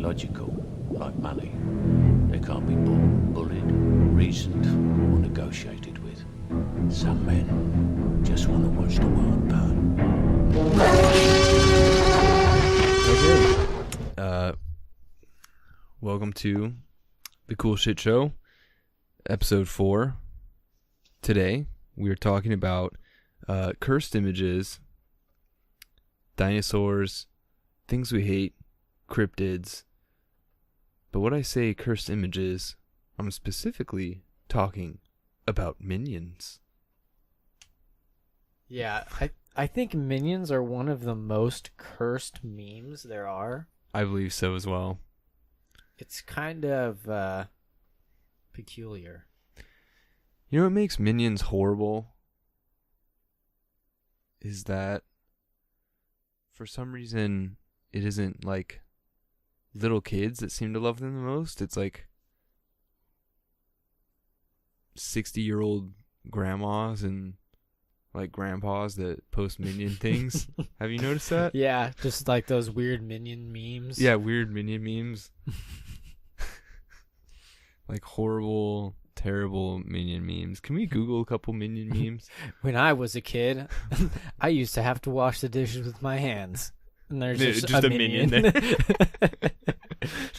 illogical, like money. They can't be bullied, reasoned, or negotiated with. Some men just want to watch the world burn. Okay. Welcome to the Cool Shit Show, episode 4. Today, we are talking about cursed images, dinosaurs, things we hate, cryptids. But when I say cursed images, I'm specifically talking about minions. Yeah, I think minions are one of the most cursed memes there are. I believe so as well. It's kind of peculiar. You know what makes minions horrible? Is that for some reason it isn't like little kids that seem to love them the most. It's like 60-year-old grandmas and like grandpas that post minion things. Have you noticed that? Yeah, just like those weird minion memes. Yeah, weird minion memes. Like horrible, terrible minion memes. Can we Google a couple minion memes? When I was a kid, I used to have to wash the dishes with my hands. And there's just a minion there.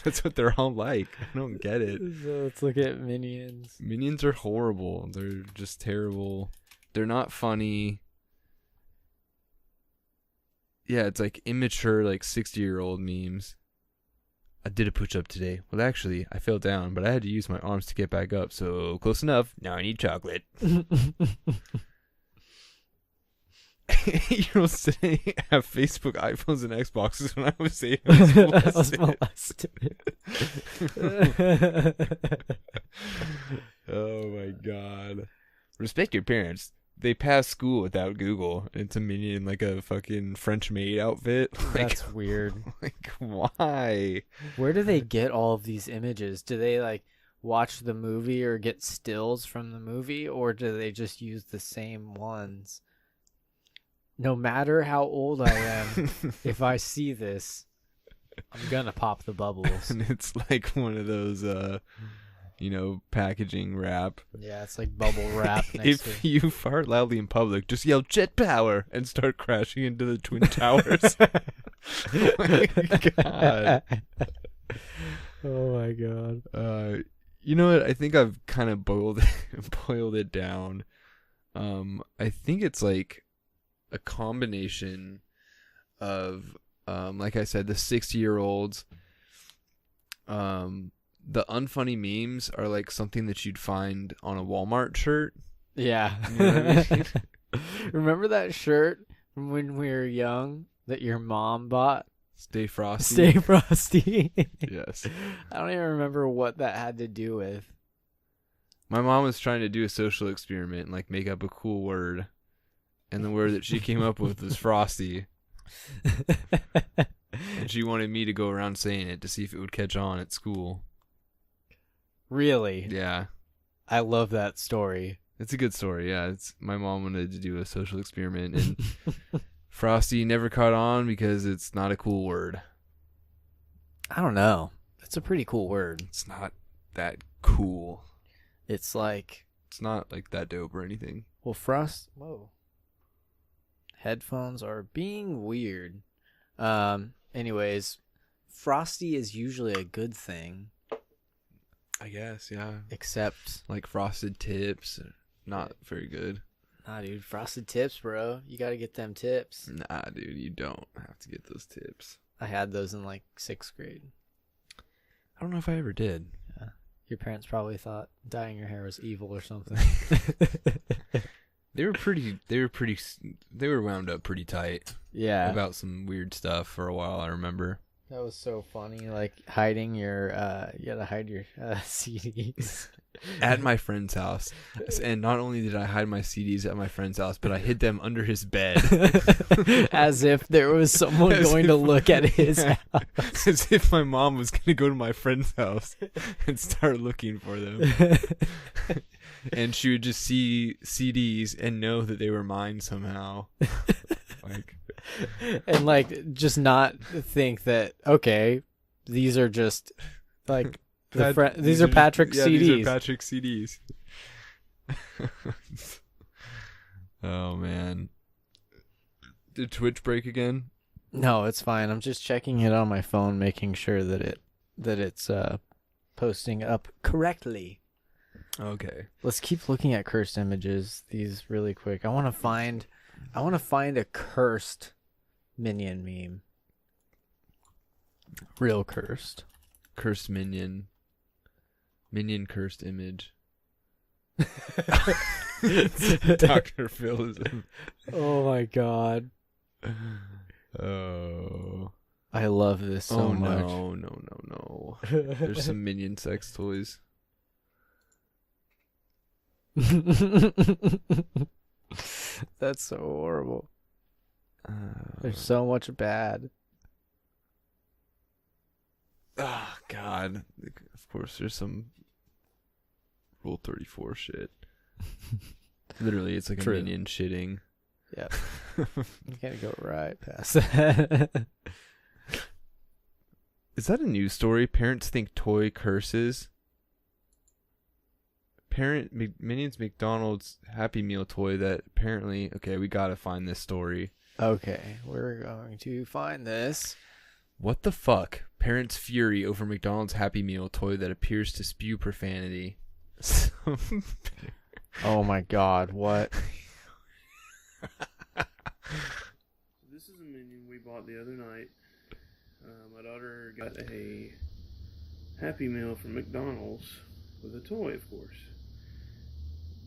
That's what they're all like. I don't get it. So let's look at minions. Minions are horrible. They're just terrible. They're not funny. Yeah, it's like immature, like 60-year-old memes. I did a push-up today. Well, actually, I fell down, but I had to use my arms to get back up, so close enough. Now I need chocolate. 8-year-olds today have Facebook, iPhones, and Xboxes. When I was 8, I was molested. Oh my god. Respect your parents. They pass school without Google. It's a minion like a fucking French maid outfit. That's weird. Like, why? Where do they get all of these images? Do they like watch the movie or get stills from the movie, or do they just use the same ones? No matter how old I am, if I see this, I'm gonna pop the bubbles. And it's like one of those packaging wrap. Yeah, it's like bubble wrap. If you fart loudly in public, just yell jet power and start crashing into the Twin Towers. Oh my god. Oh my god. You know what? I think I've kind of boiled it down. I think it's like a combination of like I said, the 60-year-olds. The unfunny memes are like something that you'd find on a Walmart shirt. Yeah. You know what I mean? Remember that shirt from when we were young that your mom bought? Stay Frosty. Stay Frosty. Yes. I don't even remember what that had to do with. My mom was trying to do a social experiment and like make up a cool word. And the word that she came up with was Frosty. And she wanted me to go around saying it to see if it would catch on at school. Really? Yeah. I love that story. It's a good story, yeah. My mom wanted to do a social experiment, and Frosty never caught on because it's not a cool word. I don't know. It's a pretty cool word. It's not that cool. It's not like that dope or anything. Well, whoa. Headphones are being weird. Anyways, Frosty is usually a good thing. I guess, yeah. Except like Frosted Tips, not very good. Nah, dude, Frosted Tips, bro. You gotta get them tips. Nah, dude, you don't have to get those tips. I had those in like 6th grade. I don't know if I ever did. Yeah. Your parents probably thought dyeing your hair was evil or something. They were wound up pretty tight. Yeah. About some weird stuff for a while, I remember. That was so funny, like hiding your, you gotta hide your CDs. At my friend's house. And not only did I hide my CDs at my friend's house, but I hid them under his bed. As if there was someone going to look at his house. As if my mom was going to go to my friend's house and start looking for them. And she would just see CDs and know that they were mine somehow. And like just not think that, okay, these are just like Pat- these are Patrick's CDs. These are Patrick's CDs. Oh man. Did Twitch break again? No, it's fine. I'm just checking it on my phone, making sure that it's posting up correctly. Okay. Let's keep looking at cursed images. These really quick. I want to find a cursed minion meme. Real cursed. Cursed minion. Minion cursed image. Dr. Philism. Oh my god. Oh. I love this so much. No. There's some minion sex toys. That's so horrible. There's so much bad. Oh, God. Of course, there's some Rule 34 shit. Literally, it's like True. a minion shitting. Yep. You can't go right past that. Is that a news story? Parents think toy curses. Minions McDonald's Happy Meal toy that apparently... Okay, we gotta find this story. Okay, we're going to find this. What the fuck? Parents fury over McDonald's Happy Meal toy that appears to spew profanity. Oh my god, what? This is a minion we bought the other night. My daughter got a Happy Meal from McDonald's with a toy, of course.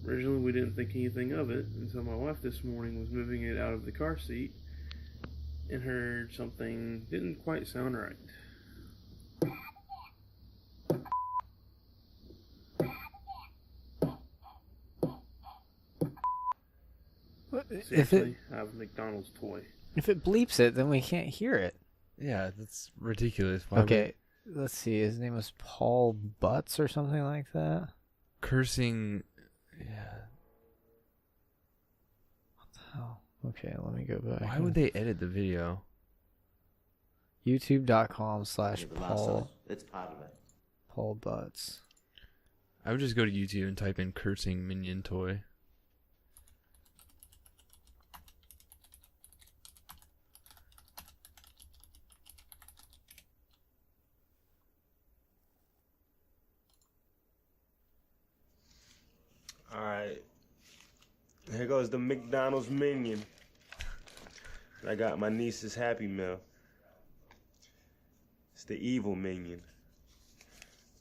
Originally, we didn't think anything of it until my wife this morning was moving it out of the car seat and heard something didn't quite sound right. Seriously, I have a McDonald's toy. If it bleeps it, then we can't hear it. Yeah, that's ridiculous. Why Okay, let's see. His name was Paul Butts or something like that. cursing... Yeah. Oh, okay, let me go back. Why would they edit the video? YouTube.com/Paul It's part of it. Paul Butts. I would just go to YouTube and type in cursing minion toy. Alright. Here goes the McDonald's minion. I got my niece's Happy Meal. It's the evil minion.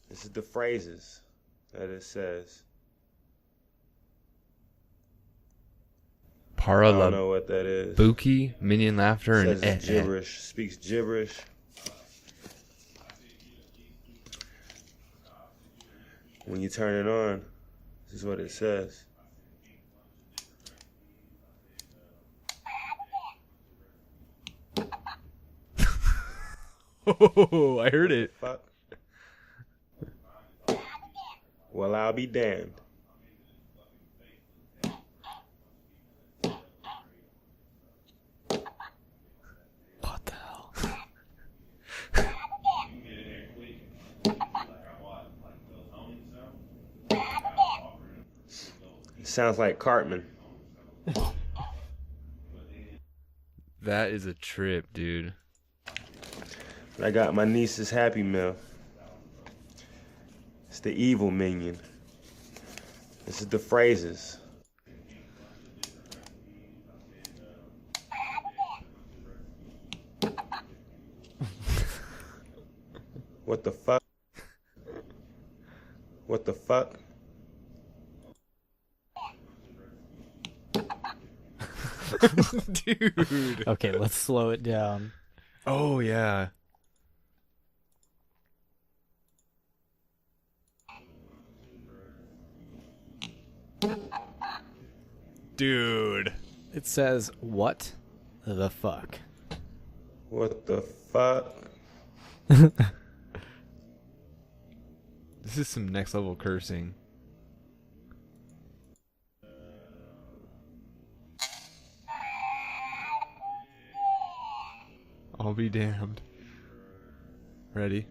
This is the phrases that it says. I Para don't la know what that is. Buki, minion laughter, Says and it's gibberish. Speaks gibberish. When you turn it on, this is what it says. Oh, I heard it. Fuck. Well, I'll be damned. What the hell? It sounds like Cartman. That is a trip, dude. I got my niece's Happy Meal. It's the evil minion. This is the phrases. What the fuck? What the fuck? Dude. Okay, let's slow it down. Oh, yeah. Dude. It says, "What the fuck?" What the fuck? This is some next level cursing. I'll be damned. Ready?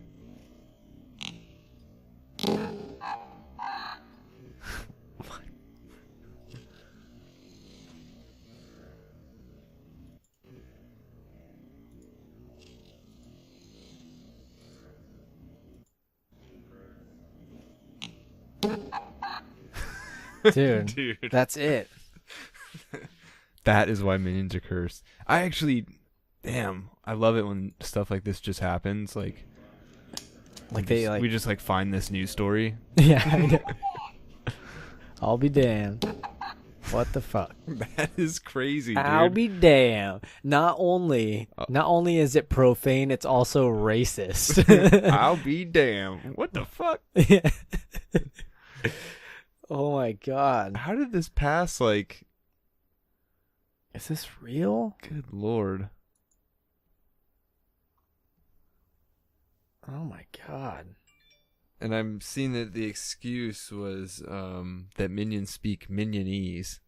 Dude, Dude. that's it. That is why minions are cursed. I actually, damn, I love it when stuff like this just happens. Like we just like find this news story. Yeah, I know. I'll be damned. What the fuck? That is crazy, dude. I'll be damned. Not only is it profane, it's also racist. I'll be damned. What the fuck? Yeah. Oh my god. How did this pass? Like, Is this real? good lord. Oh my god. And I'm seeing that the excuse was that minions speak minionese,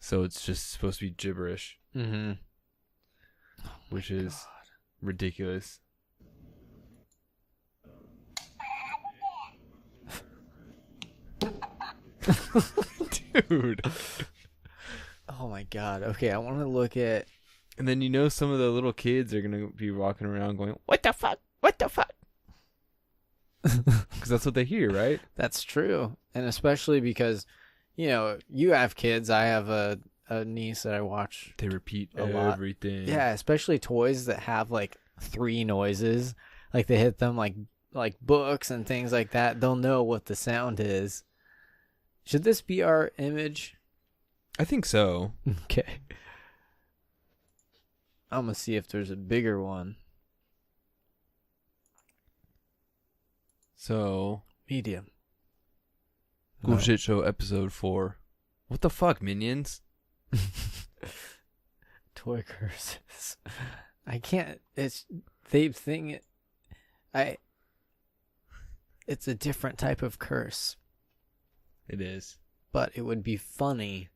so it's just supposed to be gibberish, Mm-hmm. which is ridiculous. Dude. Oh my god. Okay, I want to look at. And then some of the little kids are gonna be walking around going, "What the fuck? What the fuck?" Because that's what they hear, right? That's true, and especially because, you have kids. I have a niece that I watch. They repeat A lot. everything. Yeah, especially toys that have like 3 noises. Like they hit them like books and things like that. They'll know what the sound is. Should this be our image? I think so. Okay. I'm gonna see if there's a bigger one. So, Medium. Cool No. Shit Show episode 4. What the fuck, minions? Toy curses. I can't. It's they think. It's a different type of curse, It is. but it would be funny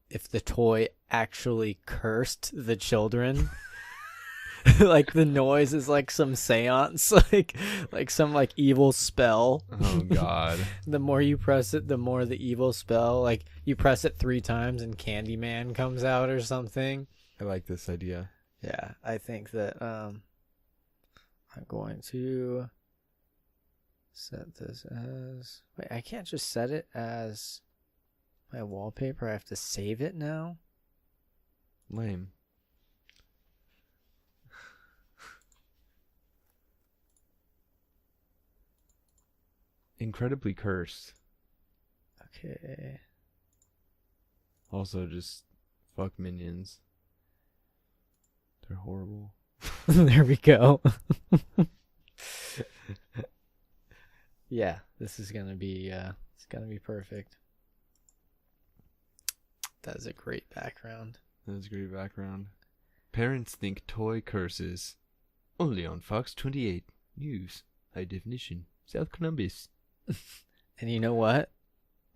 if the toy actually cursed the children. Like the noise is like some seance, like some like evil spell. Oh god. The more you press it, the more the evil spell. Like you press it 3 times and Candyman comes out or something. I like this idea. Yeah, I think that I'm going to set this as. Wait, I can't just set it as my wallpaper. I have to save it now. Lame. Incredibly cursed. Okay. Also, just fuck minions. They're horrible. There we go. Yeah, this is gonna be it's gonna be perfect. That is a great background. That's a great background. Parents think toy curses. Only on Fox 28 News. High definition. South Columbus. And you know what?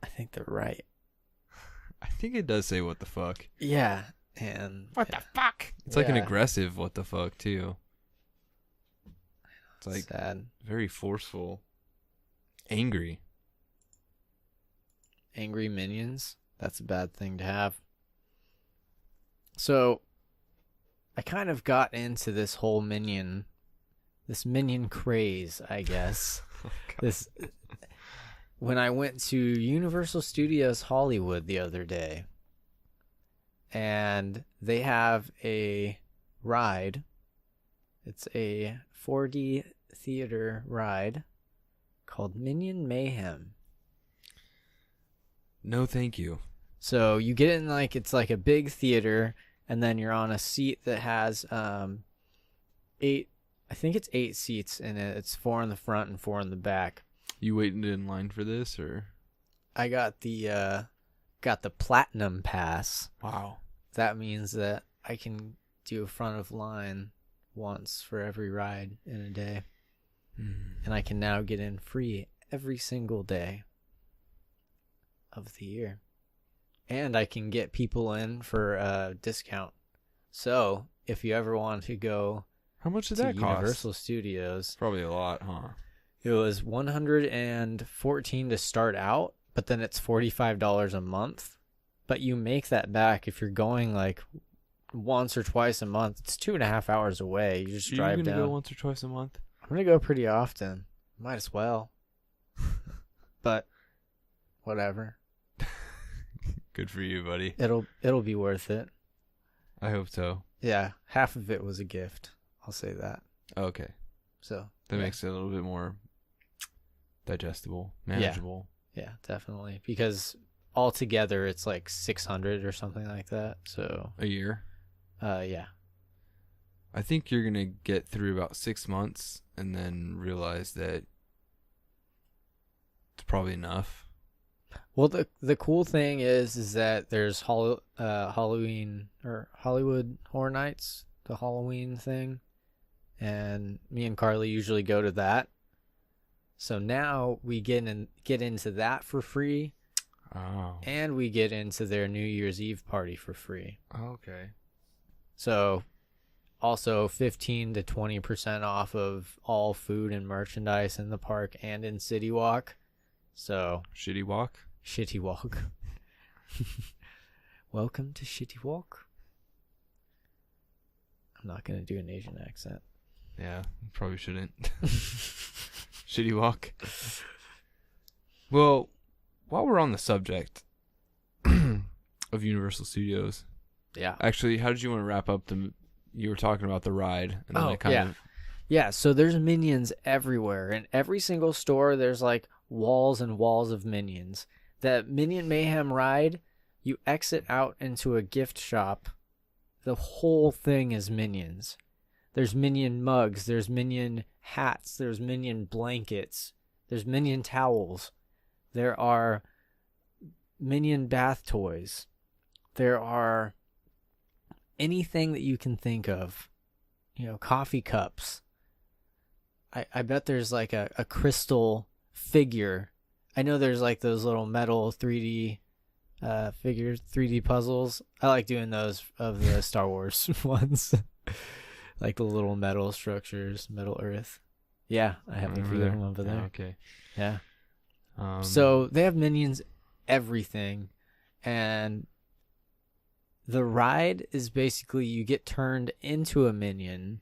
I think they're right. I think it does say what the fuck. Yeah, and What the fuck? It's like an Yeah. aggressive what the fuck too. It's like sad. very forceful. Angry. Angry minions. That's a bad thing to have. So, I kind of got into this minion craze, I guess. Oh, God. This when I went to Universal Studios Hollywood the other day, and they have a ride. It's a 4D theater ride called Minion Mayhem. No, thank you. So you get in it's like a big theater, and then you're on a seat that has 8. I think it's 8 seats in it. It's 4 in the front and 4 in the back. You waiting in line for this or? I got the platinum pass. Wow. That means that I can do a front of line once for every ride in a day, and I can now get in free every single day of the year, and I can get people in for a discount. So if you ever want to go How much did to that cost? Universal Studios. Probably a lot, huh? It was $114 to start out, but then it's $45 a month. But you make that back if you're going like once or twice a month. It's 2.5 hours away. You just drive you down. gonna go once or twice a month? I'm gonna go pretty often. Might as well. But whatever. Good for you, buddy. It'll be worth it. I hope so. Yeah, half of it was a gift. I'll say that. Okay. So That yeah. makes it a little bit more digestible, manageable. Yeah, definitely. Because altogether it's like 600 or something like that. So A year. yeah. I think you're gonna get through about 6 months and then realize that it's probably enough. Well, the cool thing is that there's Halloween or Hollywood Horror Nights, the Halloween thing, and me and Carly usually go to that. So now we get into that for free, Oh. and we get into their New Year's Eve party for free. Okay. So also 15 to 20% off of all food and merchandise in the park and in City Walk. So Shitty walk. Shitty Walk. Welcome to Shitty Walk. I'm not going to do an Asian accent. Yeah, probably shouldn't. Shitty walk. Well, while we're on the subject of Universal Studios, Yeah. actually, how did you want to wrap up you were talking about the ride, and then Oh, I kind yeah. of Yeah, so there's minions everywhere. In every single store, there's like walls and walls of minions. The Minion Mayhem ride, you exit out into a gift shop. The whole thing is minions. There's minion mugs, there's minion hats, there's minion blankets, there's minion towels. There are minion bath toys. There are anything that you can think of. You know, coffee cups. I bet there's like a crystal figure. I know there's like those little metal 3D figures, 3D puzzles. I like doing those of the Star Wars ones. Like the little metal structures, Middle Earth. Yeah, I have a few of them over there. Okay. Yeah. So they have minions everything, and the ride is basically you get turned into a minion.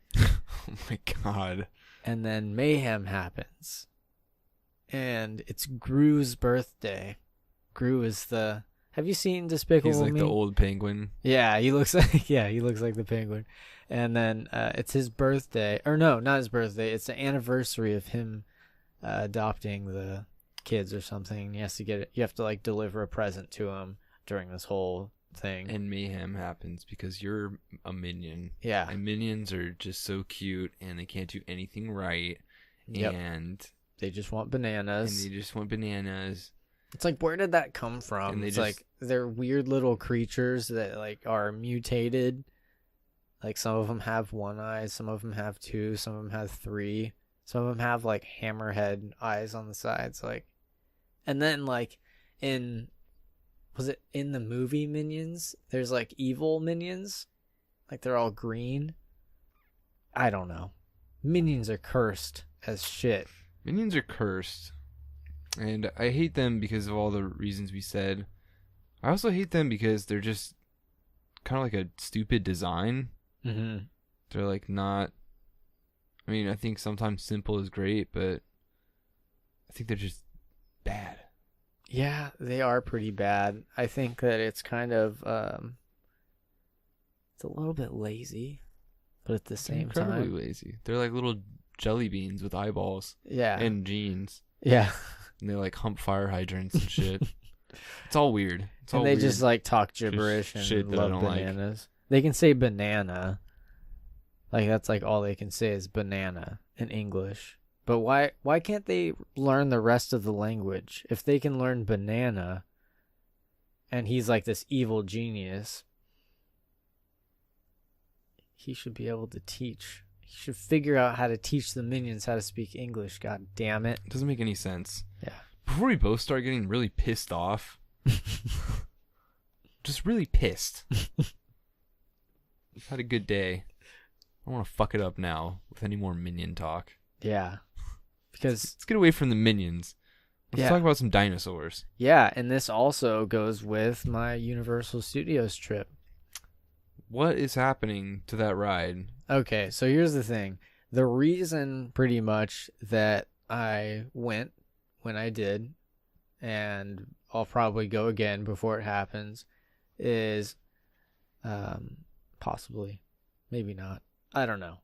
Oh my god. And then mayhem happens. And it's Gru's birthday. Gru is the... Have you seen Despicable He's like Me? the old penguin. Yeah, he looks like the penguin. And then it's his birthday. Or no, not his birthday. It's the anniversary of him adopting the kids or something. He has to get it. You have to like deliver a present to him during this whole thing. And mayhem happens because you're a minion. Yeah. And minions are just so cute and they can't do anything right. Yep. And They just want bananas. they just want bananas. It's like, where did that come from? And they It's just- like they're weird little creatures that like are mutated. Like some of them have one eye, some of them have two, some of them have three, some of them have like hammerhead eyes on the sides. Like, and then like was it in the movie Minions? There's like evil minions, like they're all green. I don't know. Minions are cursed as shit. Minions are cursed. And I hate them because of all the reasons we said. I also hate them because they're just kind of like a stupid design. Mm-hmm. They're like not... I mean, I think sometimes simple is great, but I think they're just bad. Yeah, they are pretty bad. I think that it's kind of it's a little bit lazy, but at the They're same incredibly time, lazy. They're like little jelly beans with eyeballs yeah, and jeans. yeah. And they like hump fire hydrants and shit. It's all weird. It's all And they weird. just like talk gibberish and shit that I love don't like. bananas. They can say banana. Like that's like all they can say is banana in English. But why can't they learn the rest of the language? If they can learn banana and he's like this evil genius, he should be able to teach. He should figure out how to teach the minions how to speak English, god damn it. It doesn't make any sense. Yeah. Before we both start getting really pissed off, just really pissed. Had a good day. don't want to fuck it up now with any more minion talk. Yeah. Because Let's get away from the minions. Let's Yeah. talk about some dinosaurs. yeah, and this also goes with my Universal Studios trip. What is happening to that ride? Okay, so here's the thing. The reason pretty much that I went when I did, and I'll probably go again before it happens, is possibly, maybe not. I don't know.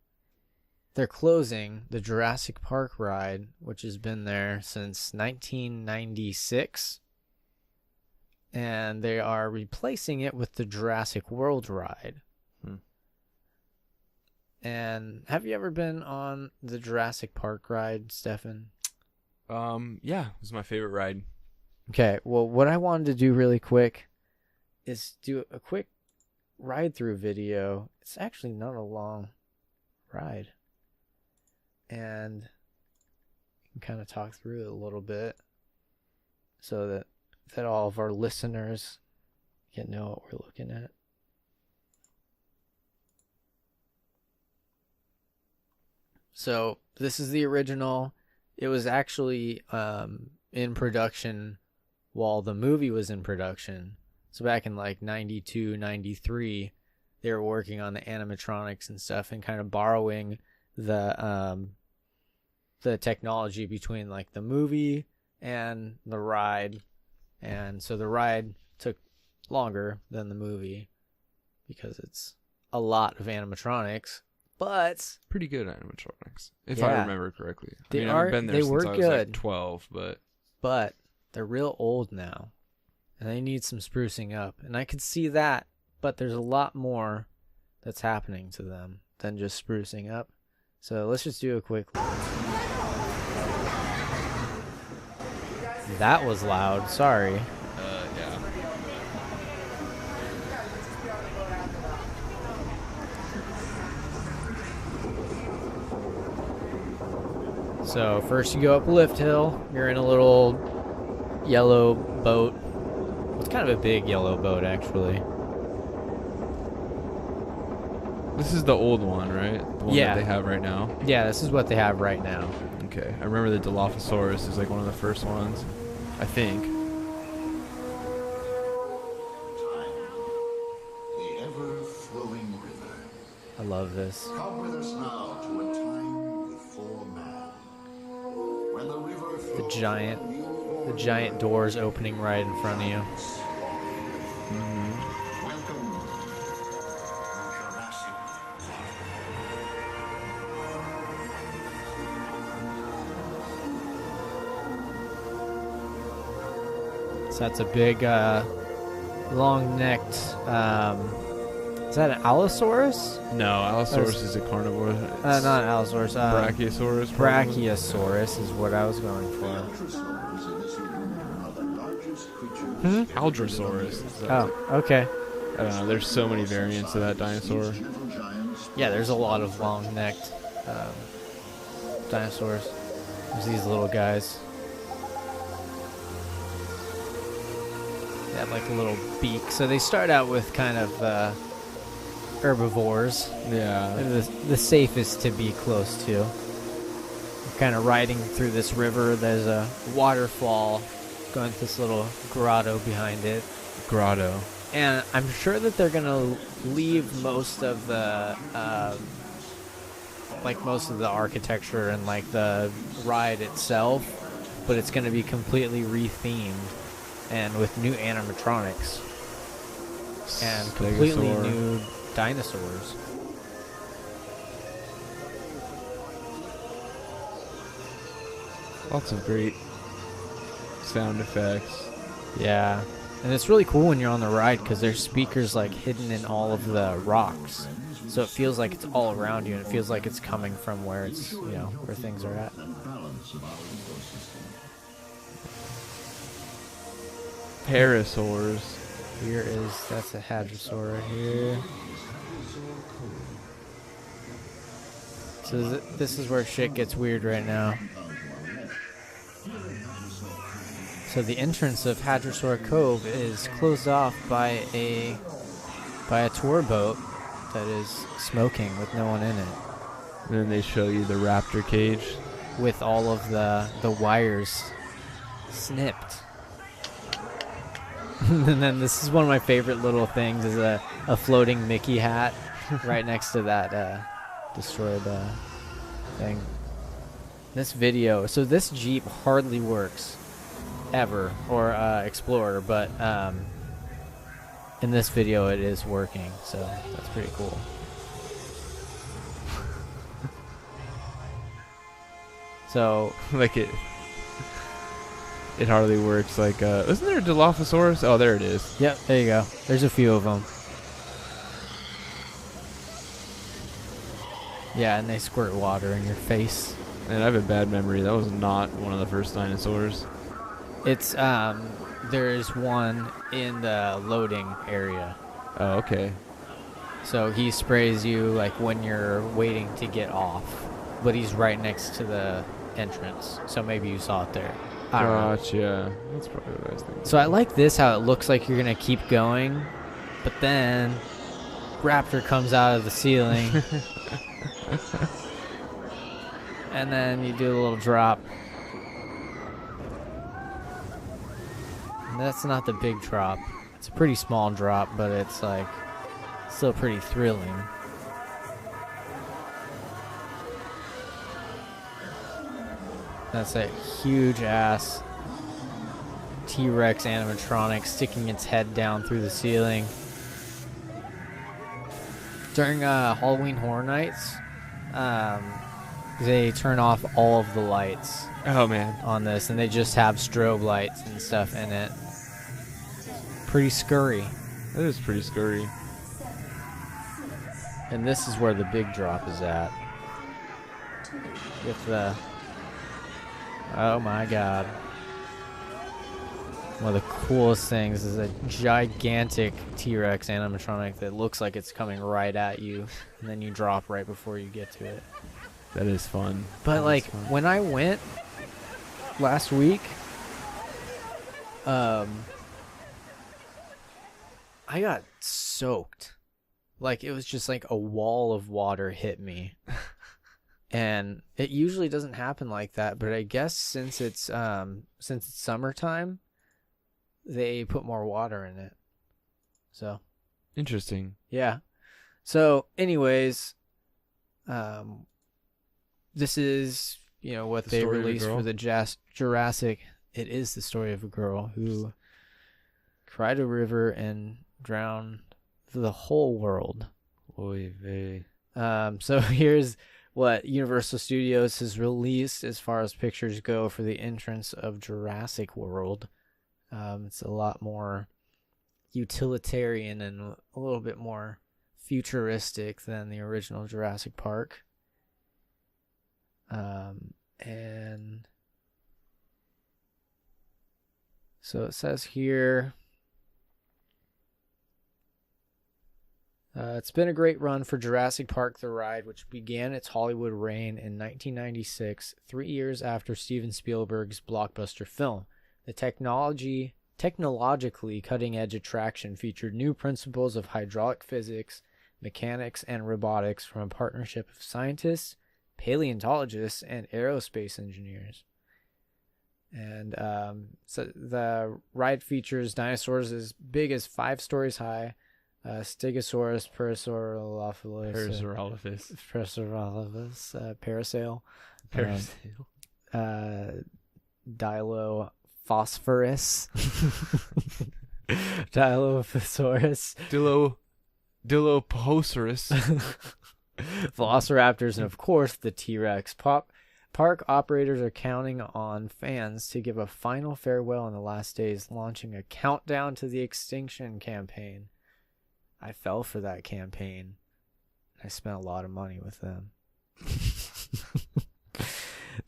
They're closing the Jurassic Park ride, which has been there since 1996. And they are replacing it with the Jurassic World ride. And have you ever been on the Jurassic Park ride, Stefan? Yeah, it was my favorite ride. Okay, well, what I wanted to do really quick is do a quick ride-through video. It's actually not a long ride. And I can kind of talk through it a little bit so that all of our listeners can know what we're looking at. So this is the original. It was actually in production while the movie was in production. So back in like 92, 93, they were working on the animatronics and stuff and kind of borrowing the technology between like the movie and the ride. And so the ride took longer than the movie because it's a lot of animatronics. But Pretty good animatronics, if Yeah. I remember correctly. I They mean, are- I've been there they since were I was like good. 12, but they're real old now. And they need some sprucing up. And I could see that, but there's a lot more that's happening to them than just sprucing up. So let's just do a quick look. That was loud, sorry. yeah. So first you go up a lift hill. You're in a little yellow boat. It's kind of a big yellow boat, actually. This is the old one, right? The one Yeah. that they have right now. Yeah, this is what they have right now. Okay. I remember the Dilophosaurus is like one of the first ones, I think. The ever-flowing river. I love this. Come with us now to a time before man. When the river The flows giant doors opening right in front of you. Welcome, Jurassic So that's a big, long-necked. Is that an Allosaurus? No, Allosaurus is a carnivore. Not Allosaurus. Brachiosaurus. probably? Brachiosaurus is what I was going for. Allosaurus in this room are the largest creatures Aldrosaurus. Oh, okay. I don't know. There's so many variants of that dinosaur. gentle giants. Yeah, there's a lot of long-necked dinosaurs. There's these little guys. They have like a little beak. So they start out with kind of herbivores. Yeah. They're the safest to be close to. You're kind of riding through this river. There's a waterfall going to this little grotto behind it. Grotto. And I'm sure that they're going to leave most of the most of the architecture and like the ride itself, but it's going to be completely rethemed and with new animatronics and completely Stegosaur. new dinosaurs. Lots of great sound effects. Yeah. And it's really cool when you're on the ride because there's speakers like hidden in all of the rocks. So it feels like it's all around you and it feels like it's coming from where it's, where things are at. Parasaurs. That's a hadrosaur right here. So this is where shit gets weird right now. So the entrance of Hadrosaur Cove is closed off by a tour boat that is smoking with no one in it, And then they show you the raptor cage. with all of the wires snipped. And then this is one of my favorite little things, is a floating Mickey hat right next to that destroyed thing. This video, so this Jeep hardly works ever, or Explorer, but in this video it is working, so that's pretty cool. So Like it hardly works. Like, isn't there a Dilophosaurus? Oh, there it is. yep, there you go. There's a few of them. Yeah, and they squirt water in your face. And I have a bad memory. That was not one of the first dinosaurs. It's there's one in the loading area. Oh, okay. So he sprays you like when you're waiting to get off, but he's right next to the entrance. So maybe you saw it there. I don't know. Gotcha. That's probably what I was thinking. So I like this, how it looks like you're gonna keep going, but then raptor comes out of the ceiling. And then you do a little drop. And that's not the big drop. It's a pretty small drop, but it's like still pretty thrilling. That's a huge ass T-Rex animatronic sticking its head down through the ceiling. During Halloween Horror Nights, they turn off all of the lights Oh, man. on this, and they just have strobe lights and stuff in it. Pretty scurry. That is pretty scary. And this is where the big drop is at. With the... Oh my god. One of the coolest things is a gigantic T-Rex animatronic that looks like it's coming right at you, and then you drop right before you get to it. That is fun. But That is like fun. when I went last week, I got soaked. Like it was just like a wall of water hit me. And it usually doesn't happen like that, but I guess since it's summertime, they put more water in it. So, Interesting. yeah. So, anyways, this is, what The they story of a released girl? for the Jurassic. It is the story of a girl who cried a river and drowned the whole world. Oy vey. So here's what Universal Studios has released as far as pictures go for the entrance of Jurassic World. It's a lot more utilitarian and a little bit more futuristic than the original Jurassic Park. And so it says here, it's been a great run for Jurassic Park The Ride, which began its Hollywood reign in 1996, 3 years after Steven Spielberg's blockbuster film. The technologically cutting-edge attraction featured new principles of hydraulic physics, mechanics, and robotics from a partnership of scientists, paleontologists, and aerospace engineers. And so the ride features dinosaurs as big as 5 stories high, Stegosaurus, Parasaurolophus. Parasail, Parasail. Dilophosaurus, Dilophosaurus, Dilophosaurus. Velociraptors, and of course the T-Rex. Park operators are counting on fans to give a final farewell in the last days, launching a countdown to the extinction campaign. I fell for that campaign. I spent a lot of money with them.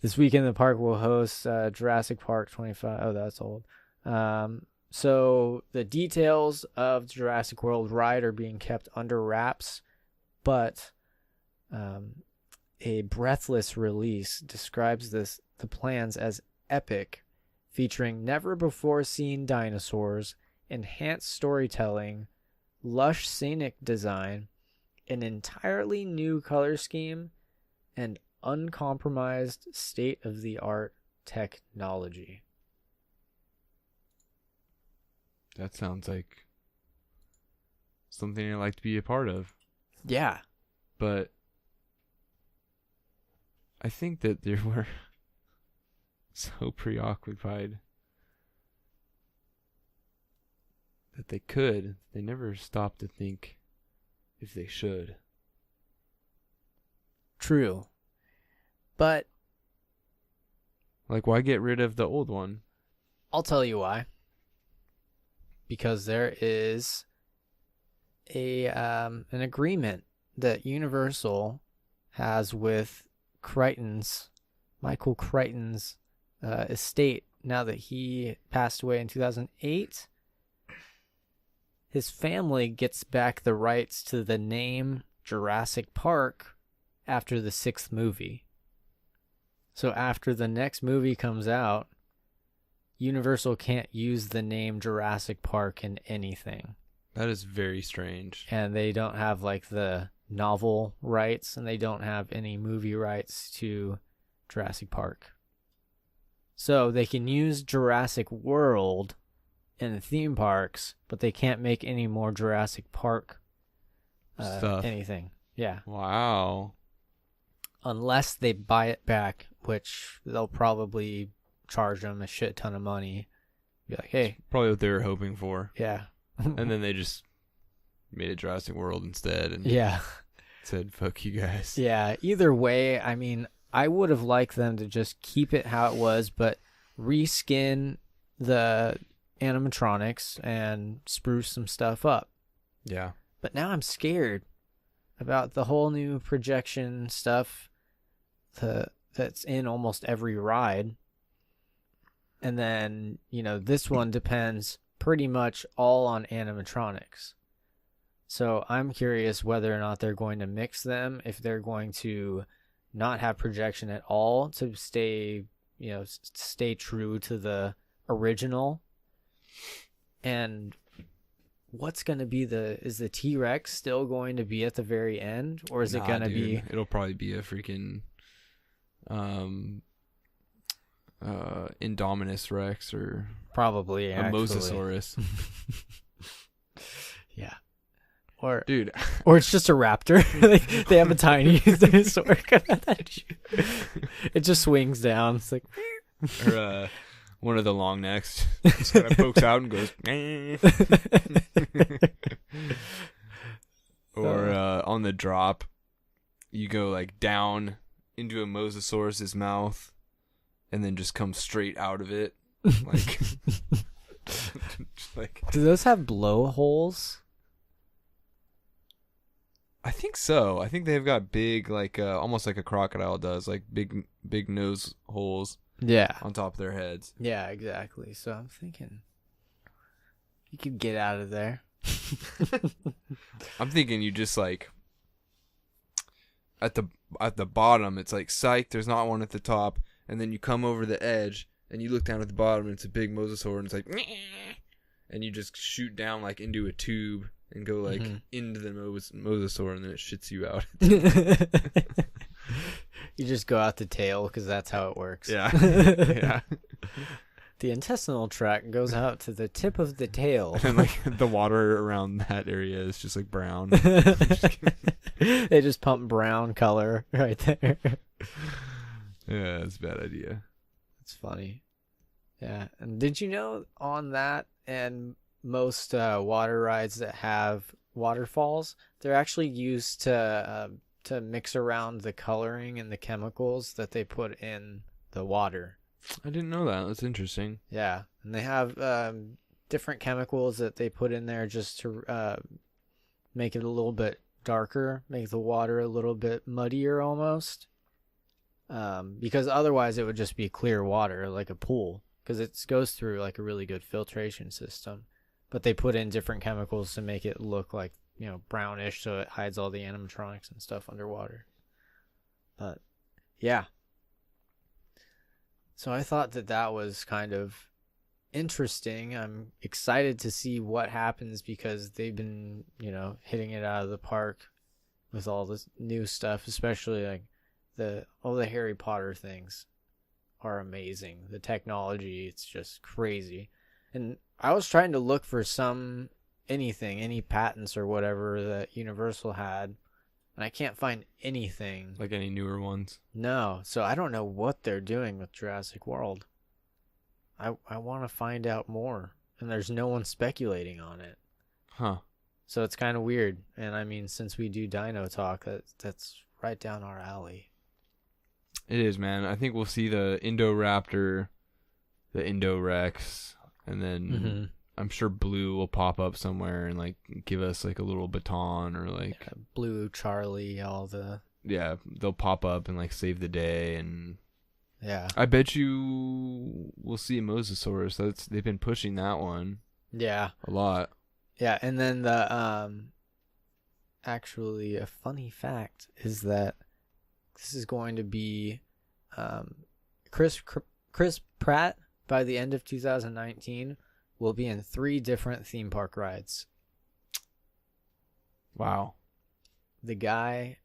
This weekend, the park will host Jurassic Park 25. Oh, that's old. So the details of Jurassic World Ride are being kept under wraps, but a breathless release describes the plans as epic, featuring never-before-seen dinosaurs, enhanced storytelling, lush scenic design, an entirely new color scheme and uncompromised state-of-the-art technology. That sounds like something I'd like to be a part of. Yeah. But I think that they were so preoccupied that they never stopped to think if they should. True. But Like, why get rid of the old one? I'll tell you why. Because there is an agreement that Universal has with Michael Crichton's estate. Now that he passed away in 2008, his family gets back the rights to the name Jurassic Park after the 6th movie. So after the next movie comes out, Universal can't use the name Jurassic Park in anything. That is very strange. And they don't have like the novel rights, and they don't have any movie rights to Jurassic Park. So they can use Jurassic World in the theme parks, but they can't make any more Jurassic Park stuff. Anything. Yeah. Wow. Unless they buy it back, which they'll probably charge them a shit ton of money. Be like, hey. Probably what they were hoping for. Yeah. And then they just made it Jurassic World instead and yeah. said, fuck you guys. Yeah. Either way, I mean, I would have liked them to just keep it how it was, but reskin the animatronics and spruce some stuff up. Yeah. But now I'm scared about the whole new projection stuff that's in almost every ride. And then, this one depends pretty much all on animatronics. So I'm curious whether or not they're going to mix them, if they're going to not have projection at all to stay true to the original. And what's going to be is the T-Rex still going to be at the very end, or is it going to be? It'll probably be a freaking Indominus Rex or probably a Mosasaurus. Yeah. Or dude, or it's just a raptor. They have a tiny dinosaur. It just swings down. It's like, or one of the long necks just kind of pokes out and goes. Or on the drop, you go like down into a Mosasaurus's mouth, and then just come straight out of it, like. Like. Do those have blowholes? I think so. I think they've got big, like almost like a crocodile does, like big nose holes. Yeah. On top of their heads. Yeah, exactly. So I'm thinking you could get out of there. I'm thinking you just like at the bottom, it's like psych. There's not one at the top, and then you come over the edge and you look down at the bottom, and it's a big mosasaur, and it's like, and you just shoot down like into a tube and go like into the mosasaur, and then it shits you out. You just go out the tail because that's how it works. Yeah. Yeah. The intestinal tract goes out to the tip of the tail. And like the water around that area is just like brown. They just pump brown color right there. Yeah, that's a bad idea. It's funny. Yeah. And did you know on that and most water rides that have waterfalls, they're actually used to mix around the coloring and the chemicals that they put in the water. I didn't know that. That's interesting. Yeah. And they have different chemicals that they put in there just to make it a little bit darker, make the water a little bit muddier almost. Because otherwise it would just be clear water, like a pool, because it goes through like a really good filtration system. But they put in different chemicals to make it look like, brownish, so it hides all the animatronics and stuff underwater. But yeah. So I thought that was kind of interesting. I'm excited to see what happens because they've been, hitting it out of the park with all this new stuff, especially like all the Harry Potter things are amazing. The technology, it's just crazy. And I was trying to look for any patents or whatever that Universal had, and I can't find anything. Like any newer ones? No, so I don't know what they're doing with Jurassic World. I want to find out more, and there's no one speculating on it. Huh. So it's kind of weird. And I mean, since we do Dino Talk, that's right down our alley. It is, man. I think we'll see the Indoraptor, the Indorex, and then I'm sure Blue will pop up somewhere and like give us like a little baton or like Blue, Charlie, all the... Yeah, they'll pop up and like save the day. And yeah, I bet you we'll see a Mosasaurus. They've been pushing that one. Yeah. A lot. Yeah, and then the actually a funny fact is that this is going to be Chris Pratt by the end of 2019 will be in 3 different theme park rides. Wow. The guy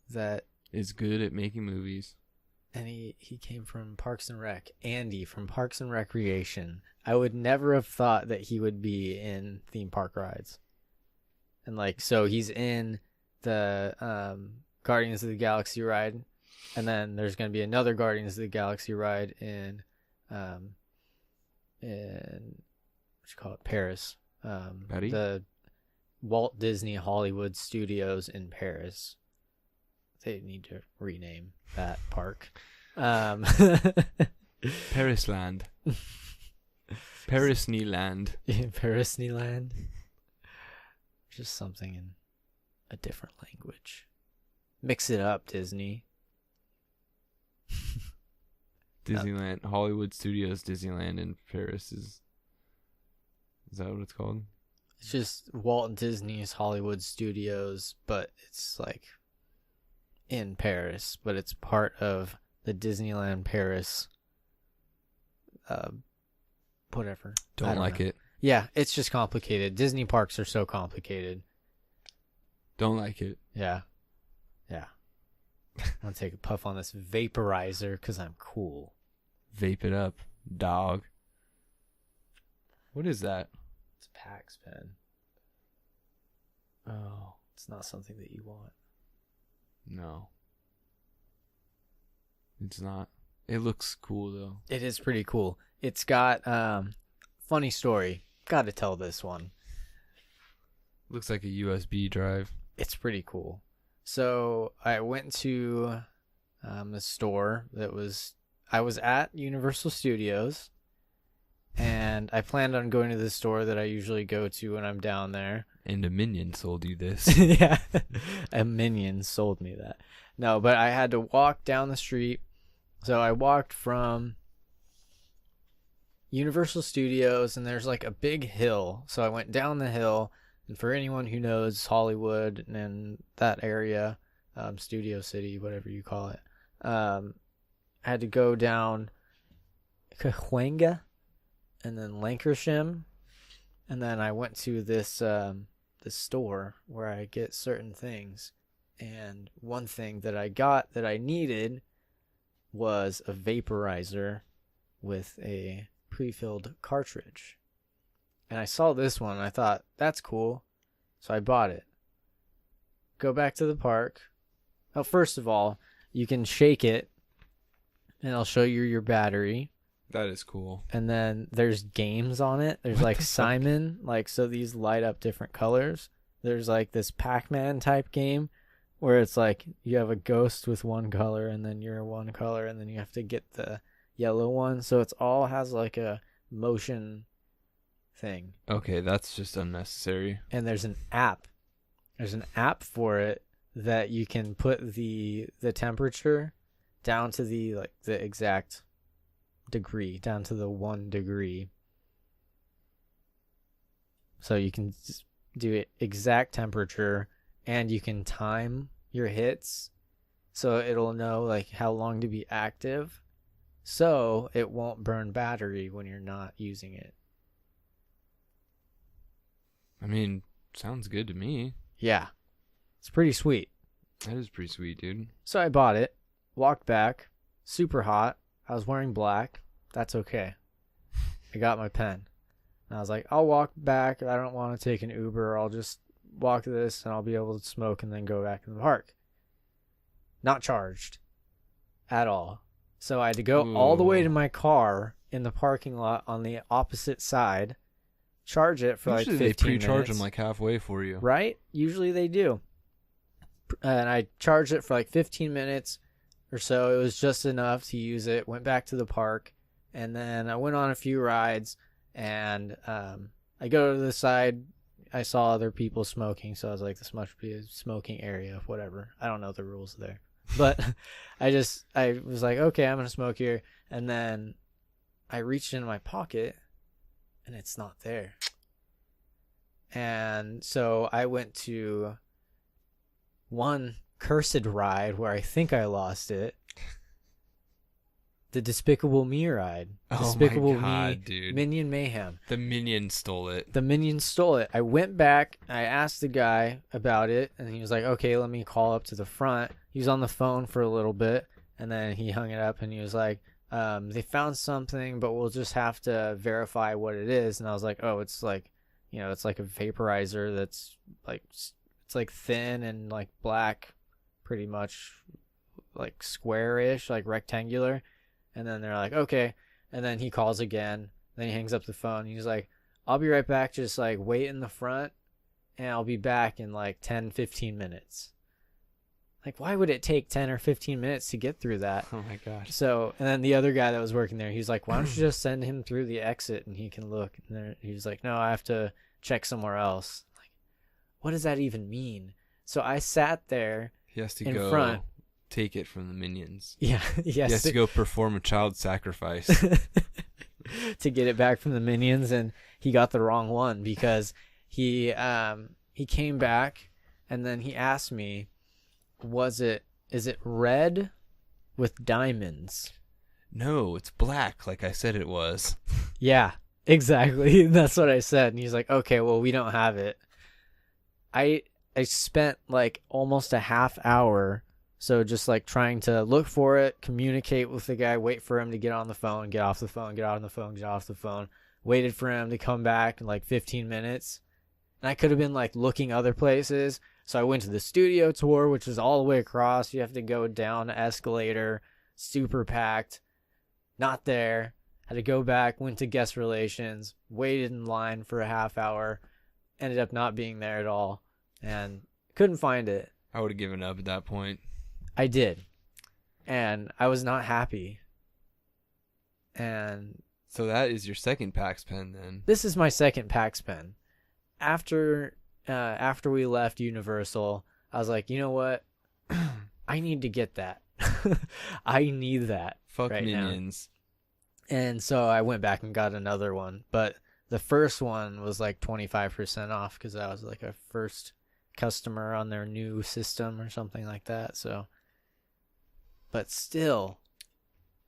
that is good at making movies. And he came from Parks and Rec. Andy from Parks and Recreation. I would never have thought that he would be in theme park rides. And like, so he's in the Guardians of the Galaxy ride, and then there's going to be another Guardians of the Galaxy ride in what you call it, Paris. The Walt Disney Hollywood Studios in Paris. They need to rename that park. Parisland. Parisneyland. Parisneyland. Just something in a different language. Mix it up, Disney. Disneyland. Hollywood Studios Disneyland in Paris is that what it's called? It's just Walt Disney's Hollywood Studios, but it's like in Paris, but it's part of the Disneyland Paris whatever. Don't like it. Yeah, it's just complicated. Disney parks are so complicated. Don't like it. Yeah. I'm gonna take a puff on this vaporizer because I'm cool. Vape it up, dog. What is that? It's a Pax pen. Oh, it's not something that you want. No. It's not. It looks cool though. It is pretty cool. It's got funny story. Got to tell this one. Looks like a USB drive. It's pretty cool. So I went to a store I was at Universal Studios, and I planned on going to the store that I usually go to when I'm down there. And a minion sold you this. Yeah, a minion sold me that. No, but I had to walk down the street. So I walked from Universal Studios, and there's like a big hill. So I went down the hill, and for anyone who knows Hollywood and that area, Studio City, whatever you call it, I had to go down Cahuenga and then Lancashire, and then I went to this store where I get certain things. And one thing that I got that I needed was a vaporizer with a pre-filled cartridge. And I saw this one, and I thought, that's cool. So I bought it. Go back to the park. Oh, first of all, you can shake it, and it'll show you your battery. That is cool. And then there's games on it. There's like Simon, like, so these light up different colors. There's like this Pac-Man type game where it's like you have a ghost with one color, and then you're one color, and then you have to get the yellow one. So it's all has like a motion thing. Okay, that's just unnecessary. And there's an app. There's an app for it that you can put the temperature down to the exact degree, down to the 1 degree. So you can do it exact temperature, and you can time your hits, so it'll know like how long to be active, so it won't burn battery when you're not using it. I mean, sounds good to me. Yeah. It's pretty sweet. That is pretty sweet, dude. So I bought it, walked back, super hot. I was wearing black. That's okay. I got my pen. And I was like, I'll walk back. I don't want to take an Uber. I'll just walk this and I'll be able to smoke and then go back in the park. Not charged at all. So I had to go all the way to my car in the parking lot on the opposite side, charge it for Usually like 15 they pre-charge minutes. them like halfway for you. Right? Usually they do. And I charged it for like 15 minutes or so. It was just enough to use it. Went back to the park. And then I went on a few rides. And I go to the side. I saw other people smoking. So I was like, this must be a smoking area. Whatever. I don't know the rules there. But I was like, okay, I'm going to smoke here. And then I reached into my pocket. And it's not there. And so I went to one cursed ride where I think I lost it. The Despicable Me ride. Despicable my God, Me dude. Minion Mayhem. The minion stole it. The minion stole it. I went back. I asked the guy about it. And he was like, okay, let me call up to the front. He was on the phone for a little bit. And then he hung it up and he was like, they found something, but we'll just have to verify what it is. And I was like, oh, it's like, it's like a vaporizer that's like, it's like thin and like black, pretty much like square-ish, like rectangular. And then they're like, okay. And then he calls again. Then he hangs up the phone. He's like, I'll be right back. Just like wait in the front and I'll be back in like 10, 15 minutes. Like, why would it take 10 or 15 minutes to get through that? Oh my gosh. So, and then the other guy that was working there, he's like, why don't you just send him through the exit and he can look? And then he was like, no, I have to check somewhere else. Like, what does that even mean? So I sat there He has to in go front. take it from the minions. Yeah, He has to go perform a child sacrifice. to get it back from the minions, and he got the wrong one because he came back and then he asked me, is it red with diamonds? No, it's black, like I said it was. Yeah, exactly. That's what I said. And he's like, okay, well, we don't have it. I spent like almost a half hour. So just like trying to look for it, communicate with the guy, wait for him to get on the phone, get off the phone, get on the phone, get off the phone. Waited for him to come back in like 15 minutes. And I could have been like looking other places. So I went to the studio tour, which is all the way across. You have to go down an escalator, super packed. Not there. Had to go back, went to guest relations, waited in line for a half hour, ended up not being there at all, and couldn't find it. I would have given up at that point. I did. And I was not happy. And So that is your second PAX pen then. this is my second PAX pen. After we left Universal, I was like, you know what? I need to get that. I need that. Fuck right now. minions. And so I went back and got another one. But the first one was like 25% off because I was like a first customer on their new system or something like that. So, but still,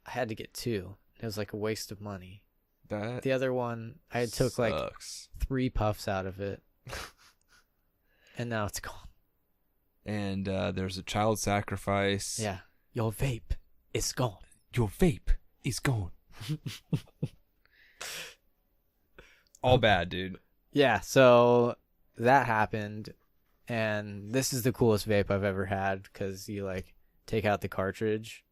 I had to get two. It was like a waste of money. That The other one, I took like sucks. 3 puffs out of it. And now it's gone. And there's a child sacrifice. Yeah. Your vape is gone. Your vape is gone. All bad, dude. Yeah, so that happened. And this is the coolest vape I've ever had because you like take out the cartridge.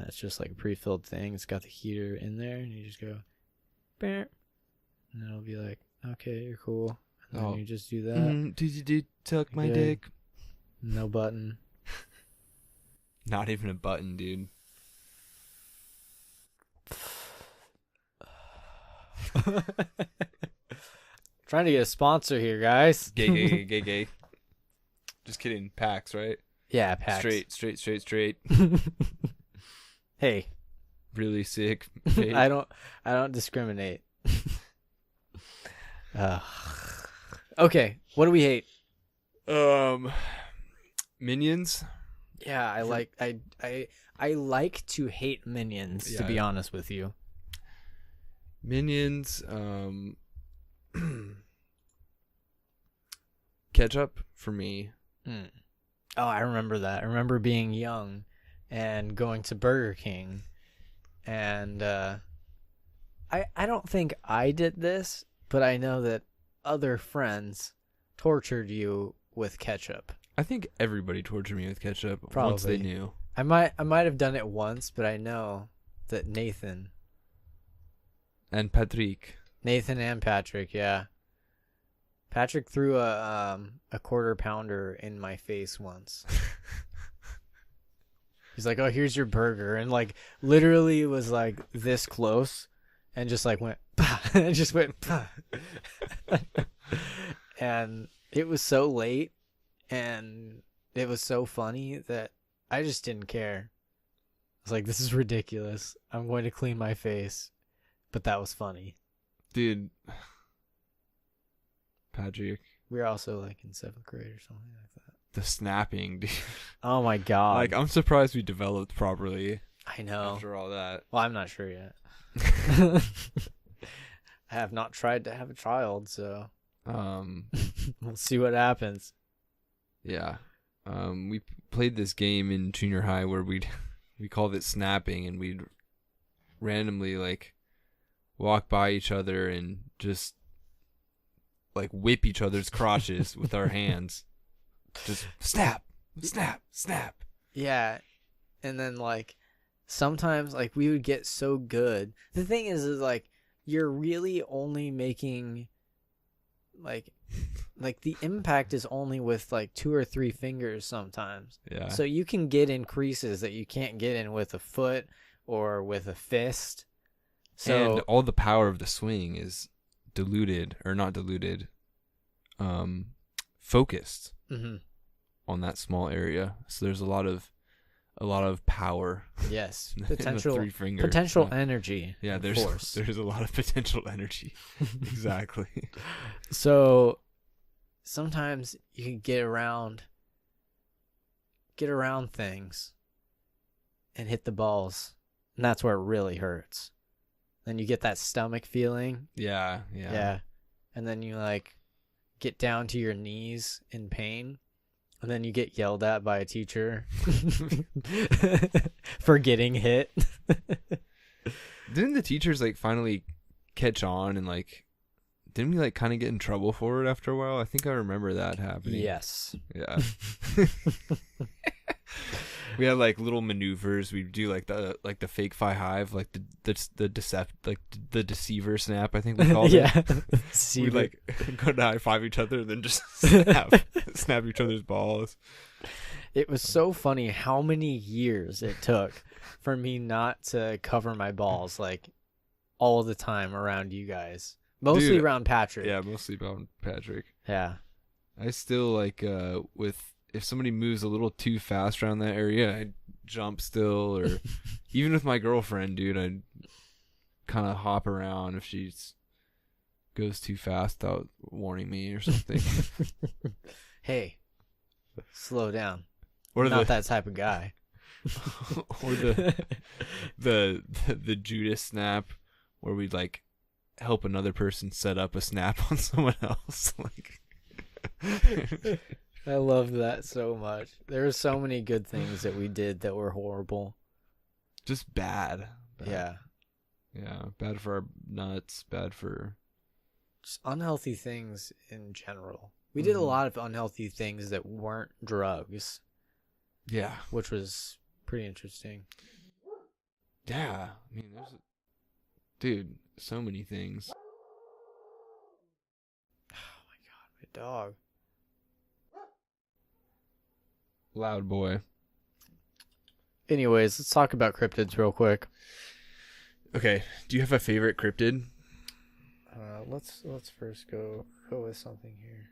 It's just like a pre-filled thing. It's got the heater in there, and you just go, "Bear," and it'll be like, "Okay, you're cool." And then you just do that. Did you tuck my Yeah. dick? No button. Not even a button, dude. Trying to get a sponsor here, guys. Gay. Just kidding. PAX, right? Yeah, PAX. Straight. Hey, Really sick. I don't discriminate. Okay, what do we hate? Minions. Yeah, I like to hate minions, to Yeah. be honest with you. Minions. Ketchup for me. Oh, I remember that. I remember being young and going to Burger King, and I don't think I did this, but I know that other friends tortured you with ketchup. I think everybody tortured me with ketchup once Probably. they knew. I might have done it once, but I know that Nathan And Patrick. and Patrick, yeah. Patrick threw a quarter pounder in my face once. He's like, "Oh, here's your burger," and like literally was like this close, and just like went, bah, and just went, bah. And it was so late, and it was so funny that I just didn't care. I was like, "This is ridiculous. I'm going to clean my face," but that was funny. Dude. Patrick. We were also like in 7th grade or something like that. The snapping, dude. Oh my god! Like, I'm surprised we developed properly I know. after all that. Well, I'm not sure yet. I have not tried to have a child, so we'll see what happens. Yeah. We played this game in junior high where we called it snapping, and we'd randomly like walk by each other and just like whip each other's crotches with our hands. Just snap, snap, snap. Yeah, and then like sometimes like we would get so good. The thing is like you're really only making like the impact is only with like 2 or 3 fingers sometimes. Yeah. So you can get in creases that you can't get in with a foot or with a fist. So and all the power of the swing is diluted, or not diluted, focused on that small area. So there's a lot of power. yes, in the potential 3-finger. potential energy. Yeah, and there's force. there's a lot of potential energy. Exactly. So sometimes you can get around things and hit the balls, and that's where it really hurts. Then you get that stomach feeling. Yeah. And then you like get down to your knees in pain, and then you get yelled at by a teacher for getting hit. Didn't the teachers like finally catch on, and like didn't we like kind of get in trouble for it after a while? I think I remember that happening. Yes. Yeah. We had like little maneuvers. We'd do like the fake fi hive, like the deceiver snap, I think we called Yeah. it. We'd like go to high five each other and then just snap each other's balls. It was so funny how many years it took for me not to cover my balls like all the time around you guys. Mostly Dude, around Patrick. Yeah, mostly about Patrick. Yeah. I still like if somebody moves a little too fast around that area, I jump still, or even with my girlfriend, dude, I'd kind of hop around if she goes too fast without warning me or something. Hey, slow down. Or Not that type of guy. or the Judas snap, where we'd like help another person set up a snap on someone else. Like, I love that so much. There were so many good things that we did that were horrible. just bad. Yeah. Yeah, bad for our nuts, bad for... Just unhealthy things in general. We did a lot of unhealthy things that weren't drugs, Yeah. which was pretty interesting. Yeah. I mean, dude, so many things. Oh my god, my dog. Loud boy. Anyways, let's talk about cryptids real quick. Okay, do you have a favorite cryptid? Let's first go with something here.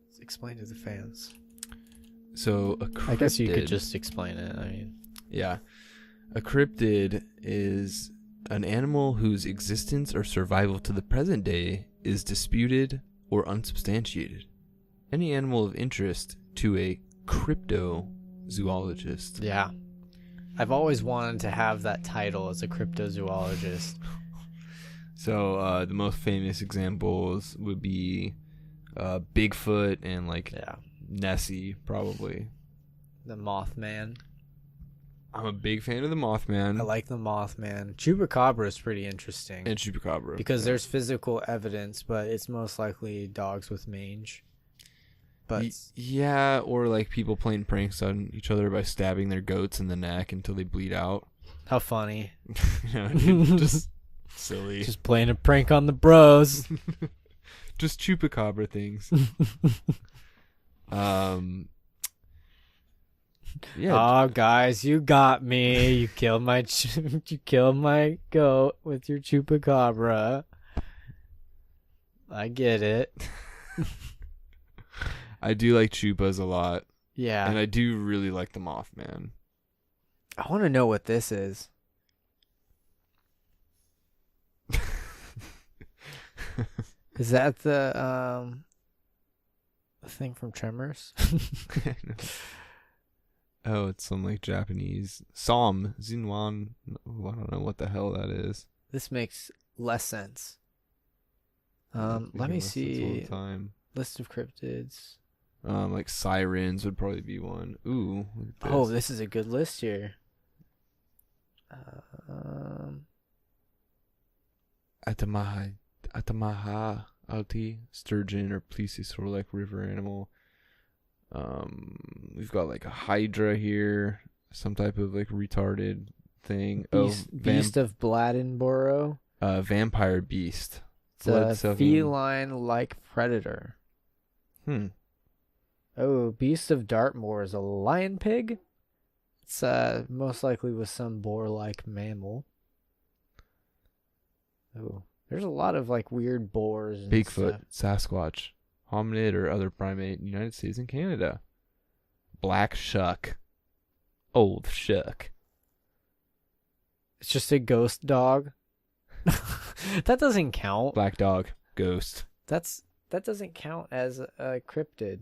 Let's explain to the fans. So, a cryptid... I guess you could just explain it. I mean, Yeah. A cryptid is an animal whose existence or survival to the present day is disputed or unsubstantiated. Any animal of interest to a cryptozoologist. yeah. I've always wanted to have that title as a cryptozoologist. So, the most famous examples would be Bigfoot and like Yeah. Nessie, probably. The Mothman. I'm a big fan of the Mothman I like the Mothman. Chupacabra is pretty interesting and Chupacabra because there's physical evidence, but it's most likely dogs with mange. But yeah, or like people playing pranks on each other by stabbing their goats in the neck until they bleed out. how funny. Just silly. Just playing a prank on the bros. Just Chupacabra things. Yeah. Oh, guys, you got me. You killed my you killed my goat with your Chupacabra. I get it. I do like Chupas a lot. Yeah. And I do really like the Mothman. I want to know what this is. Is that the thing from Tremors? Oh, it's some like Japanese Psalm Zinwan. I don't know what the hell that is. This makes less sense. Making Let me less sense all the see. time. List of cryptids. Like sirens would probably be one. Ooh. Look at Oh, this is a good list here. Atamaha Alti sturgeon or plesiosaur like river animal. We've got like a hydra here, some type of like retarded thing. Beast of Bladenborough. Vampire beast. It's a feline-like predator. Oh, Beast of Dartmoor is a lion pig. It's most likely with some boar-like mammal. Oh, there's a lot of like weird boars. And Bigfoot, stuff. Sasquatch, hominid or other primate in the United States and Canada. Black shuck. Old shuck. It's just a ghost dog. That doesn't count. Black dog. Ghost. That doesn't count as a cryptid.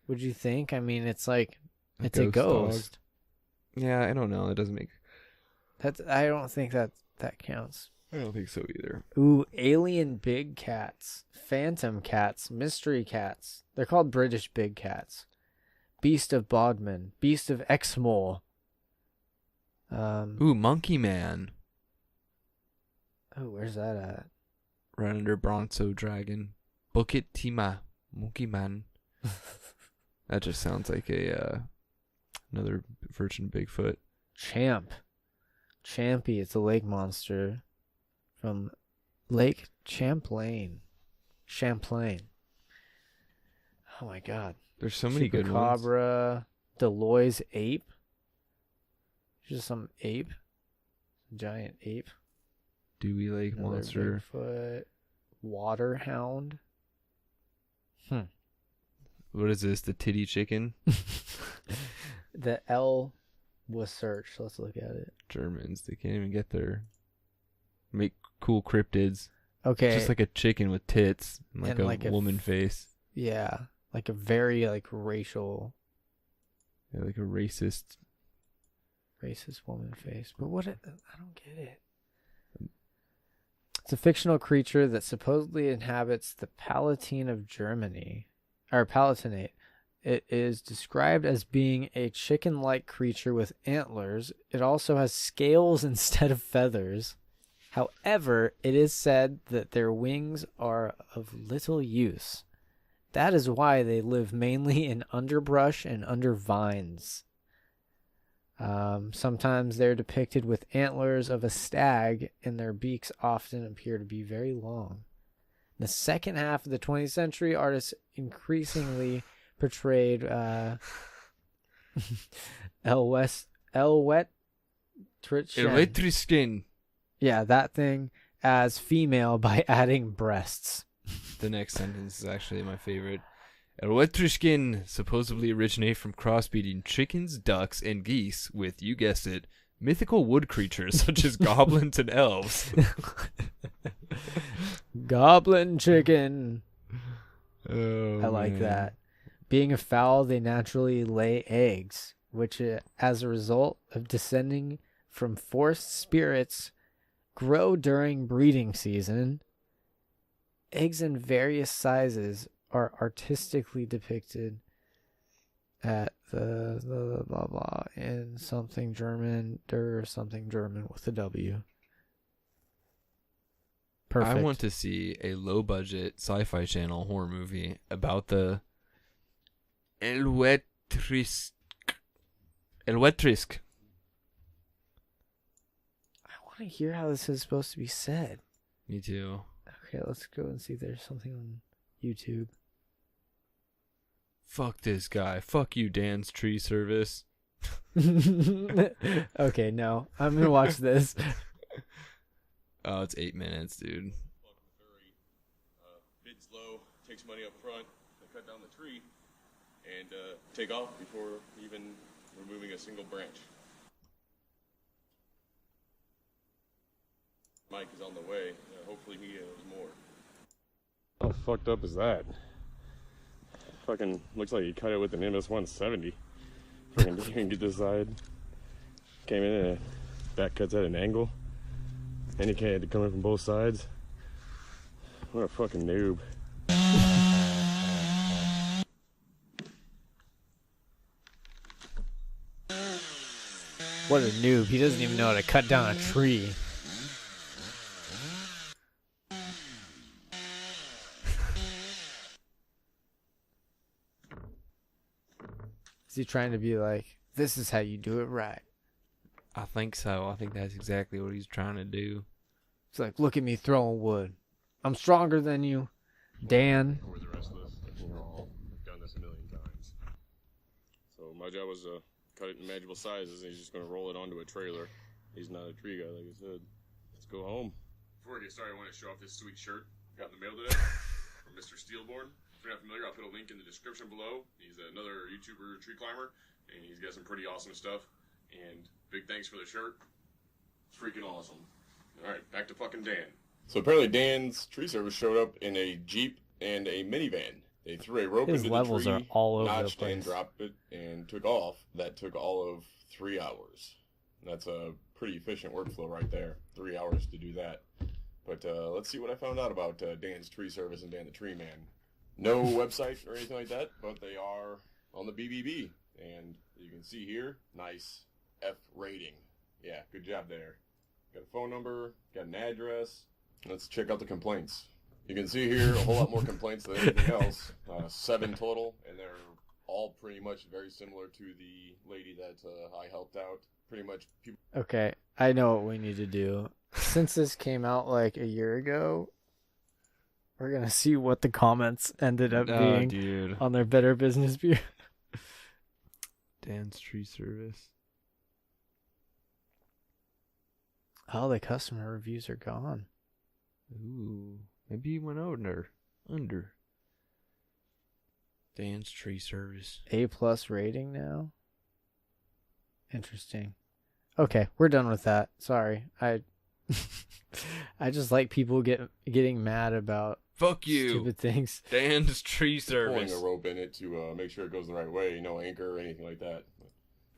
Would you think? I mean, it's like it's a ghost. Yeah, I don't know. It doesn't make. I don't think that counts. I don't think so either. Ooh, alien big cats, phantom cats, mystery cats. They're called British big cats. Beast of Bodmin, Beast of Exmoor. Ooh, Monkey Man. Oh, where's that at? Right under Bronzo Dragon. Bukit Tima. Monkey Man. That just sounds like another version of Bigfoot. Champy, it's a lake monster from Lake Champlain. Oh my god. There's so many good ones. Chupacabra, Deloy's ape. Just some ape. Giant ape. Dewey Lake Another monster. Bigfoot. Waterhound. What is this? The titty chicken? The L was searched. Let's look at it. Germans. They can't even get their make cool cryptids. Okay. It's just like a chicken with tits and And a like a woman face. Yeah. Like a very like racial. Yeah, like a racist. Racist woman face. But I don't get it. It's a fictional creature that supposedly inhabits the Palatine of Germany. Or Palatinate. It is described as being a chicken-like creature with antlers. It also has scales instead of feathers. However, it is said that their wings are of little use. That is why they live mainly in underbrush and under vines. Sometimes they're depicted with antlers of a stag, and their beaks often appear to be very long. In the second half of the 20th century, artists increasingly portrayed Electriskin. Yeah, that thing as female by adding breasts. The next sentence is actually my favorite. Electriskin supposedly originate from crossbreeding chickens, ducks, and geese with, you guessed it, mythical wood creatures such as goblins and elves. Goblin chicken. Oh, I like man. that. Being a fowl, they naturally lay eggs, which, as a result of descending from forced spirits, grow during breeding season. Eggs in various sizes are artistically depicted at the blah blah in something German, der something German with a W. Perfect. I want to see a low-budget Sci-Fi Channel horror movie about the Elwetrisk. Elwetrisk. I want to hear how this is supposed to be said. Me too. Okay, let's go and see if there's something on YouTube. Fuck this guy. Fuck you, Dan's Tree Service. Okay, no. I'm going to watch this. Oh, it's 8 minutes, dude. Bids low, takes money up front, they cut down the tree, and take off before even removing a single branch. Mike is on the way. Hopefully he knows more. How fucked up is that? Fucking looks like he cut it with an MS-170. Fucking didn't even get this side. Came in and back cuts at an angle. And he had to come in from both sides. What a fucking noob. What a noob. He doesn't even know how to cut down a tree. Is he trying to be like, this is how you do it right? I think so. I think that's exactly what he's trying to do. It's like, look at me throwing wood. I'm stronger than you, Dan. Or the rest of us. We've done this a million times. So my job was to cut it in manageable sizes, and he's just going to roll it onto a trailer. He's not a tree guy, like I said. Let's go home. Before I get started, I want to show off this sweet shirt. Got in the mail today from Mr. Steelborn. If you're not familiar, I'll put a link in the description below. He's another YouTuber tree climber, and he's got some pretty awesome stuff. And big thanks for the shirt. It's freaking awesome. Alright, back to fucking Dan. So apparently Dan's tree service showed up in a Jeep and a minivan. They threw a rope His into levels the tree, are all over the notched place. and dropped it, and took off. That took all of 3 hours. That's a pretty efficient workflow right there. 3 hours to do that. But let's see what I found out about Dan's tree service and Dan the Tree Man. No website or anything like that, but they are on the BBB. And you can see here, nice F rating. Yeah, good job there. Got a phone number, got an address. Let's check out the complaints. You can see here a whole lot more complaints than anything else. 7 total, and they're all pretty much very similar to the lady that I helped out. Pretty much people. Okay, I know what we need to do. Since this came out like a year ago, we're going to see what the comments ended up being Dude. on their Better Business Bureau. Dan's Tree Service. Oh, the customer reviews are gone. Ooh. Maybe he went under. Dan's Tree Service. A+ rating now. Interesting. Okay, we're done with that. Sorry. I just like people getting mad about Fuck you. stupid things. Dan's Tree Pulling Service. a rope in it to make sure it goes the right way, no anchor or anything like that.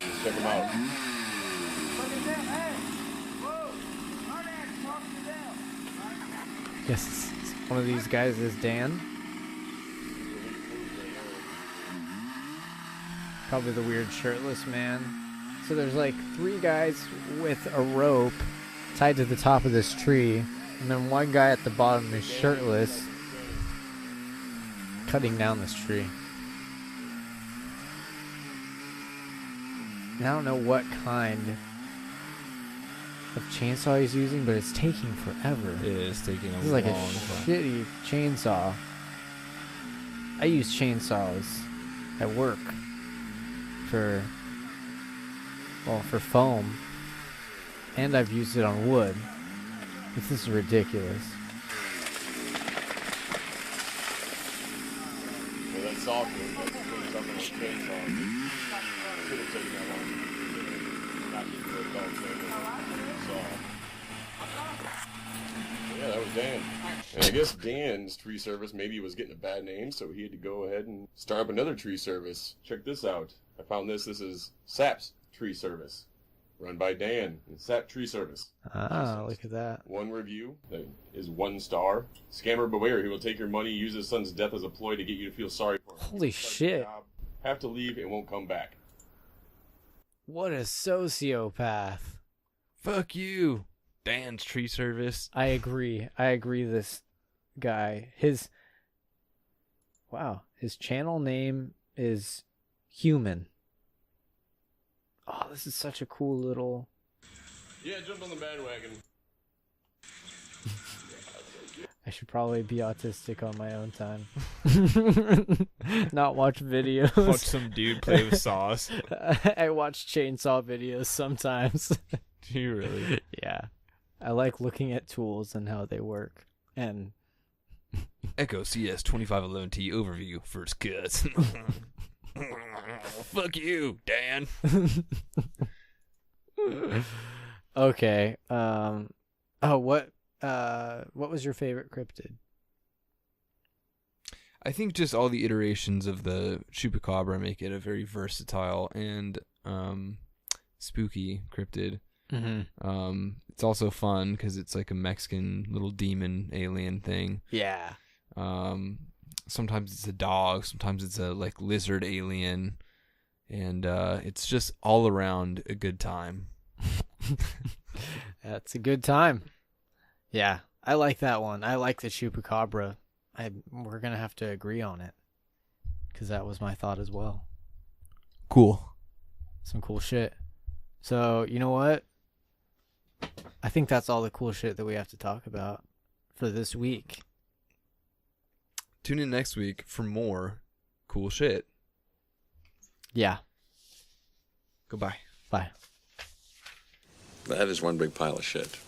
Just check them out. Yes, one of these guys is Dan. Probably the weird shirtless man. So there's like 3 guys with a rope tied to the top of this tree, and then one guy at the bottom is shirtless, cutting down this tree. And I don't know what kind of chainsaw he's using, but it's taking forever. It is taking a This is like a long time. shitty chainsaw. I use chainsaws at work for foam, and I've used it on wood. This is ridiculous. Yeah, that saw thing, that's doing something on chainsaw. Should have taken that one. Not just the adult saw. Yeah, that was Dan. And I guess Dan's tree service maybe was getting a bad name, so he had to go ahead and start up another tree service. Check this out. I found this. This is SAP's tree service. Run by Dan. It's that tree service. Ah, look at that. One review that is 1 star. Scammer beware. He will take your money, use his son's death as a ploy to get you to feel sorry for him. Holy shit. Have to leave and won't come back. What a sociopath. Fuck you, Dan's tree service. I agree. This guy, his channel name is Human. Oh, this is such a cool little... Yeah, jump on the bandwagon. I should probably be autistic on my own time. Not watch videos. Watch some dude play with sauce. I watch chainsaw videos sometimes. Do you really? Yeah. I like looking at tools and how they work. And Echo CS 2511T overview first cuts. Fuck you, Dan. okay. What was your favorite cryptid? I think just all the iterations of the chupacabra make it a very versatile and spooky cryptid. Mm-hmm. It's also fun because it's like a Mexican little demon alien thing. Yeah. Sometimes it's a dog, sometimes it's a like lizard alien, and it's just all around a good time. That's a good time. Yeah, I like that one. I like the chupacabra. We're gonna have to agree on it because that was my thought as well. Cool. Some cool shit. So you know what? I think that's all the cool shit that we have to talk about for this week. Tune in next week for more cool shit. Yeah. Goodbye. Bye. That is one big pile of shit.